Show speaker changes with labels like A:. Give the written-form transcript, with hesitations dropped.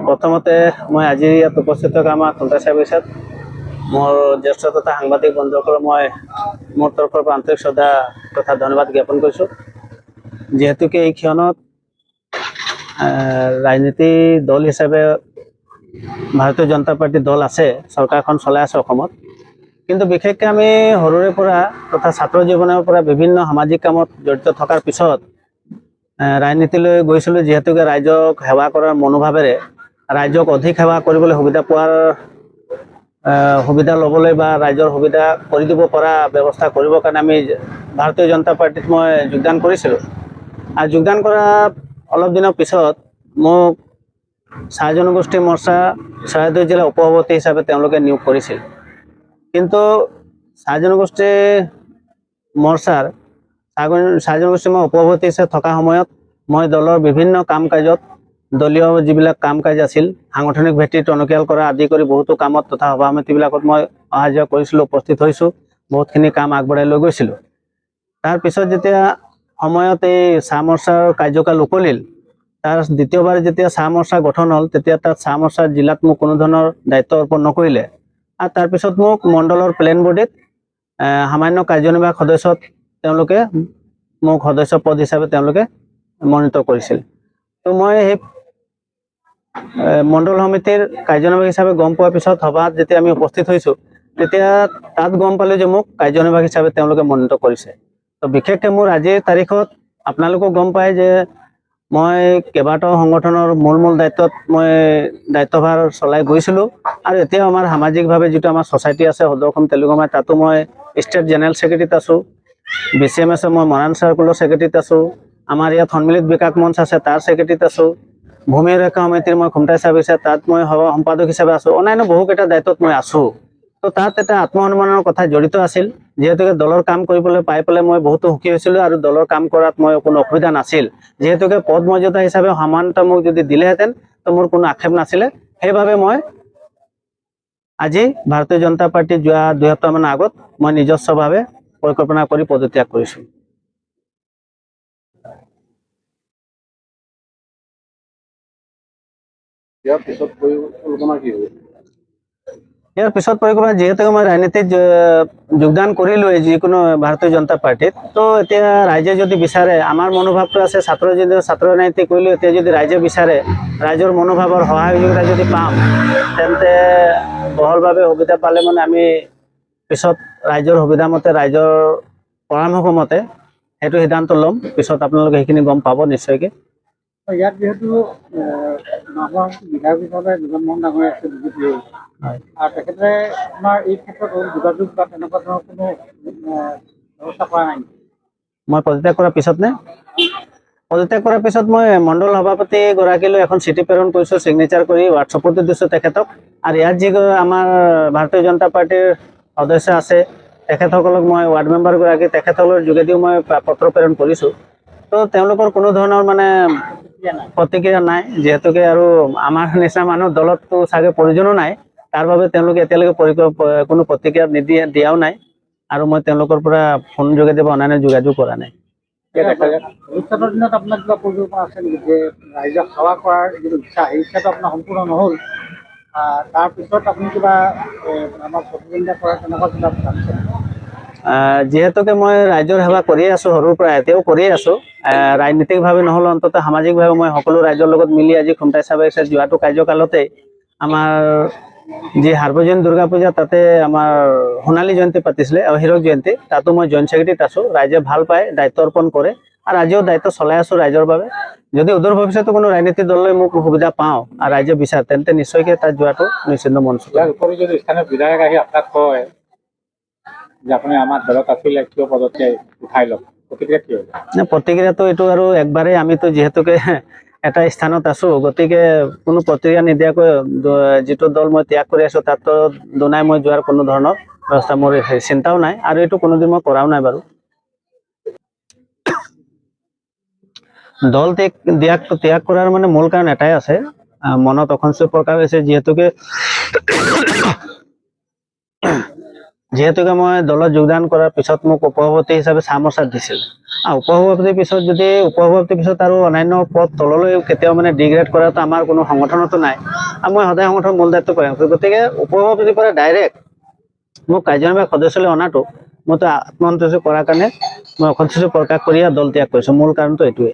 A: প্ৰথমতে মই আজি ইয়াত উপস্থিত থকা আমাৰ খন্তেক ছাৰ্ভিচত মোৰ জ্যেষ্ঠ তথা সাংবাদিক বন্ধুসকলক মই মোৰ তৰফৰ পৰা আন্তৰিক শ্ৰদ্ধা তথা ধন্যবাদ জ্ঞাপন কৰিছোঁ। যিহেতুকে এই ক্ষণত ৰাজনীতি দল হিচাপে ভাৰতীয় জনতা পাৰ্টি দল আছে, চৰকাৰখন চলাই আছে অসমত। কিন্তু বিশেষকৈ আমি সৰুৰে পৰা তথা ছাত্ৰ জীৱনৰ পৰা বিভিন্ন সামাজিক কামত জড়িত থকাৰ পিছত ৰাজনীতিলৈ গৈছিলোঁ। যিহেতুকে ৰাইজক সেৱা কৰাৰ মনোভাৱেৰে ৰাইজক অধিক সেৱা কৰিবলৈ সুবিধা ল'বলৈ বা ৰাইজৰ সুবিধা কৰি দিব পৰা ব্যৱস্থা কৰিবৰ কাৰণে আমি ভাৰতীয় জনতা পাৰ্টিত মই যোগদান কৰিছিলোঁ। আৰু যোগদান কৰা অলপ দিনৰ পিছত মোক চাহ জনগোষ্ঠী মৰ্চা চৰাইদেউ জিলাৰ উপসভাপতি হিচাপে তেওঁলোকে নিয়োগ কৰিছিল। কিন্তু চাহ জনগোষ্ঠী মৰ্চাৰ চাহ জনগোষ্ঠী মই উপসভাপতি হিচাপে থকা সময়ত মই দলৰ বিভিন্ন কাম কাজত দলীয় যিবিলাক কাম কাজ আছিল, সাংগঠনিক ভিত্তি টনকিয়াল কৰা আদি কৰি বহুতো কামত তথা সভা সমিতিবিলাকত মই অহা যোৱা কৰিছিলোঁ, উপস্থিত হৈছোঁ, বহুতখিনি কাম আগবঢ়াই লৈ গৈছিলোঁ। তাৰপিছত যেতিয়া সময়ত এই চাহ মৰ্চাৰ কাৰ্যকাল উকলিল, তাৰ দ্বিতীয়বাৰ যেতিয়া চাহ মৰ্চা গঠন হ'ল, তেতিয়া তাত চাহ মৰ্চাৰ জিলাত মোক কোনো ধৰণৰ দায়িত্ব অৰ্পণ নকৰিলে। আৰু তাৰপিছত মোক মণ্ডলৰ প্লেন বডিত সামান্য কাৰ্যনিৰ্বাহক সদস্যত তেওঁলোকে মোক সদস্য পদ হিচাপে তেওঁলোকে মনোনীত কৰিছিল। তো মই সেই মণ্ডল সমিতিৰ কাৰ্যনিৰ্বাহক হিচাপে গম পোৱাৰ পিছত সভাত যেতিয়া আমি উপস্থিত হৈছোঁ, তেতিয়া তাত গম পালোঁ যে মোক কাৰ্যনিৰ্বাহক হিচাপে তেওঁলোকে মনোনীত কৰিছে। তো বিশেষকৈ মোৰ আজিৰ তাৰিখত আপোনালোকেও গম পায় যে মই কেইবাটাও সংগঠনৰ মূল দায়িত্বত মই দায়িত্বভাৰ চলাই গৈছিলোঁ। আৰু এতিয়াও আমাৰ সামাজিকভাৱে যিটো আমাৰ ছ'চাইটি আছে সদৌ অসম তেলেগু মাই, তাতো মই ষ্টেট জেনেৰেল ছেক্ৰেটেৰীত আছোঁ। BCMSৰ মই মৰাণ চাৰ্কুলৰ ছেক্ৰেটেৰীত আছোঁ। আমাৰ ইয়াত সন্মিলিত বিকাশ মঞ্চ আছে, তাৰ ছেক্ৰেটেৰীত আছোঁ। ভূমি ৰক্ষা সমিতিৰ মই খুমটাই ছাৰ্ভিচ তাত মই সম্পাদক হিচাপে আছোঁ। অন্যান্য বহুকেইটা দায়িত্বত মই আছোঁ। তো তাত এটা আত্মসন্মানৰ কথা জড়িত আছিল। যিহেতুকে দলৰ কাম কৰিবলৈ পাই পেলাই মই বহুতো সুখী হৈছিলোঁ আৰু দলৰ কাম কৰাত মই কোনো অসুবিধা নাছিল। যিহেতুকে পদ মৰ্যাদা হিচাপে সমানতা মোক যদি দিলেহেঁতেন তো মোৰ কোনো আক্ষেপ নাছিলে। সেইবাবে মই আজি ভাৰতীয় জনতা পাৰ্টি যোৱা 2 সপ্তাহমানৰ আগত মই নিজস্বভাৱে পৰিকল্পনা কৰি পদত্যাগ কৰিছোঁ।
B: ইয়াৰ পিছত পৰিকল্পনা কি হ'ব?
A: ইয়াৰ পিছত পৰিকল্পনা, যিহেতুকে মই ৰাজনীতিত যোগদান কৰিলোঁৱে যিকোনো ভাৰতীয় জনতা পাৰ্টিত, তো এতিয়া ৰাইজে যদি বিচাৰে, আমাৰ মনোভাৱটো আছে ছাত্ৰ ৰাজনীতি কৰিলোঁ। এতিয়া যদি ৰাইজে বিচাৰে, ৰাইজৰ মনোভাৱৰ সহায় সহযোগিতা যদি পাম, তেন্তে বহলভাৱে সুবিধা পালে মানে আমি পিছত ৰাইজৰ সুবিধা মতে, ৰাইজৰ পৰামৰ্শ মতে সেইটো সিদ্ধান্ত ল'ম। পিছত আপোনালোকে সেইখিনি গম পাব নিশ্চয়কৈ।
B: ইয়াত যিহেতু বিধায়ক হিচাপে জগনমোহন ডাঙৰীয়া আছে বিজেপি, আৰু তেখেতে আপোনাৰ এই ক্ষেত্ৰত যোগাযোগ বা তেনেকুৱা ধৰণৰ কোনো ব্যৱস্থা কৰা নাই?
A: মই পদত্যাগ কৰাৰ পিছত নে? পদত্যাগ কৰাৰ পিছত মই মণ্ডল সভাপতি গৰাকীলৈ এখন চিঠি প্ৰেৰণ কৰিছোঁ, ছিগনেচাৰ কৰি হোৱাটছআপতো দিছোঁ তেখেতক। আৰু ইয়াত যি আমাৰ ভাৰতীয় জনতা পাৰ্টিৰ সদস্য আছে তেখেতসকলক মই ৱাৰ্ড মেম্বাৰগৰাকী তেখেতসকলৰ যোগেদিও মই পত্ৰ প্ৰেৰণ কৰিছোঁ। তো তেওঁলোকৰ কোনো ধৰণৰ মানে প্ৰতিক্ৰিয়া নাই। যিহেতুকে আৰু আমাৰ নিচিনা মানুহ দলততো চাগে প্ৰয়োজনো নাই, তাৰ বাবে তেওঁলোকে এতিয়ালৈকে কোনো প্ৰতিক্ৰিয়া দিয়াও নাই। আৰু মই তেওঁলোকৰ পৰা ফোন যোগেদি বা অন্যান্য যোগাযোগ কৰা নাই।
B: ভৱিষ্যতৰ দিনত আপোনাৰ কিবা পৰিকল্পনা আছে নেকি যে ৰাইজক সেৱা কৰাৰ যিটো ইচ্ছা, সেই ইচ্ছাটো আপোনাৰ সম্পূৰ্ণ নহ'ল, তাৰপিছত আপুনি কিবা আমাক প্ৰতিদ্বন্দ্বিতা কৰাৰ তেনেকুৱা কিবা ভাবিছে?
A: যিহেতুকে মই ৰাইজৰ সেৱা কৰিয়ে আছোঁ সৰুৰ পৰা, এতিয়াও কৰিয়ে আছোঁ। ৰাজনীতিকভাৱে নহ'লেও অন্ততঃ সামাজিকভাৱে মই সকলো ৰাইজৰ লগত মিলি আজি খুমটাই ছাৰ্ভিচত যোৱাটো কাৰ্যকালতেই আমাৰ যি সাৰ্বজনীন দুৰ্গা পূজা, তাতে আমাৰ সোণালী জয়ন্তী পাতিছিলে, হীৰক জয়ন্তী, তাতো মই জইণ্ট ছেক্ৰেটেৰীত আছোঁ। ৰাইজে ভাল পায়, দায়িত্ব অৰ্পণ কৰে, আৰু আজিও দায়িত্ব চলাই আছোঁ ৰাইজৰ বাবে। যদি অদূৰ ভৱিষ্যতে কোনো ৰাজনীতিক দললৈ মোক সুবিধা পাওঁ আৰু ৰাইজে বিচাৰে, তেন্তে নিশ্চয়কৈ তাত যোৱাটো নিশ্চিন্ত মন আছে।
B: ইয়াৰ উপৰি যদি স্থানীয় বিধায়ক আহি আপোনাক কয় যে আপুনি আমাৰ দলত আছিলে, কিয় পদত্যাগ উঠাই লওক, প্ৰতিক্ৰিয়া কি হ'ব?
A: প্ৰতিক্ৰিয়াটো এইটো আৰু একবাৰেই, আমিতো যিহেতুকে এটা স্থানত আছোঁ, গতিকে কোনো প্ৰতিক্ৰিয়া নিদিয়াকৈ যিটো দল মই ত্যাগ কৰি আছোঁ তাততো দুনাই মই যোৱাৰ কোনো ধৰণৰ ব্যৱস্থা মোৰ চিন্তাও নাই, আৰু এইটো কোনোদিন মই কৰাও নাই বাৰু। দল ত্যাগ কৰাৰ মানে মূল কাৰণ এটাই আছে, মনত অসন্তুষ্টি প্ৰকাশ হৈছে। যিহেতুকে যিহেতুকে মই দলত যোগদান কৰাৰ পিছত মোক উপসভাপতি হিচাপে চাহ মৰ্চাত দিছিল। উপসভাপতিৰ পিছত যদি উপসভাপতিৰ পিছত আৰু অন্যান্য পদ তললৈ কেতিয়াও মানে ডিগ্ৰেড কৰাটো আমাৰ কোনো সংগঠনতো নাই। আৰু মই সদায় সংগঠনৰ মূল দায়িত্ব পালন কৰোঁ। গতিকে উপসভাপতিৰ পৰা ডাইৰেক্ট মোক কাৰ্যনিৰ্বাহক সদস্যলৈ অনাটো মইতো আত্মসন্তুষ্ট কৰাৰ কাৰণে মই অসন্তুষ্ট প্ৰকাশ কৰি দল ত্যাগ কৰিছোঁ। মূল কাৰণটো এইটোৱে।